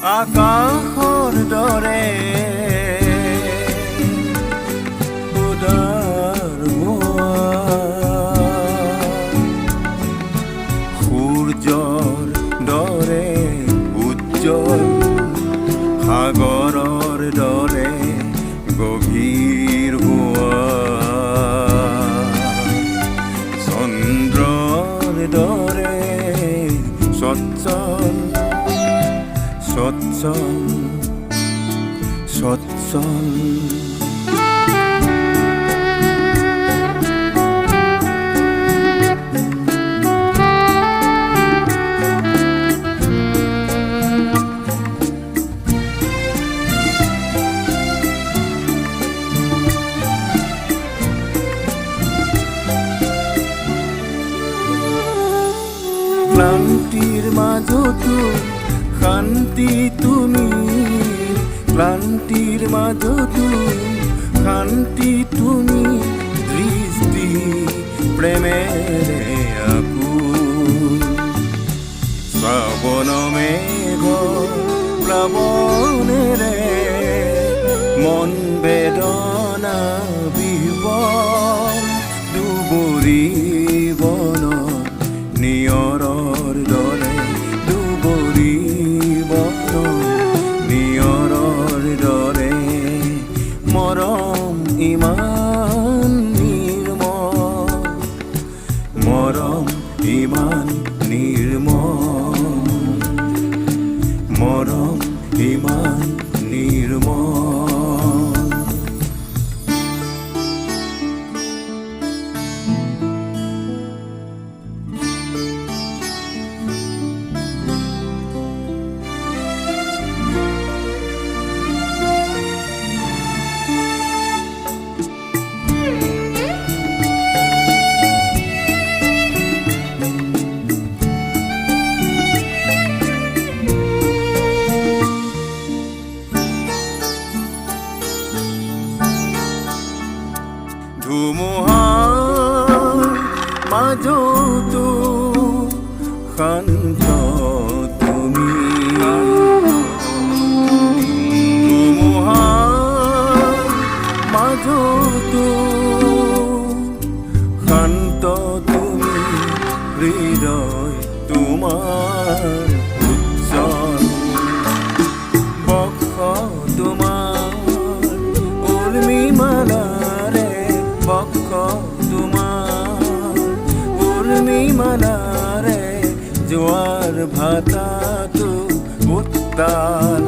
আকাশৰ দৰে উদাৰ হোৱা সূৰ্যৰ দৰে উজ্জ্বল সাগৰৰ দৰে গভীৰ হোৱা চন্দ্ৰৰ দৰে সচ্ছল সচ্ছল সচ্ছল ক্লান্তিৰ মাজতো শান্তি তুমি ক্লান্তিৰ মাজতো শান্তি তুমি দৃষ্টি প্ৰেমেৰে আকুল শ্ৰাৱণ মেঘ প্লাৱনেৰে মন বেদনা বিহ্বল দুবৰি বনত নিয়ৰৰ দৰে দুবৰি বনত নিয়ৰৰ দৰে মৰম ইমান নিৰ্মল মৰম ইমান নিৰ্মল মৰম ইমান নিৰ্মল ধুমুহাৰ মাজতো শান্ত তুমি ধুমুহাৰ মাজতো শান্ত তুমি হৃদয় তোমাৰ উজ্জ্বল বক্ষ তোমাৰ উৰ্মিমালাৰে বক্ষ তোমাৰ উৰ্মিমালাৰে জোৱাৰ ভাটাটো উত্তাল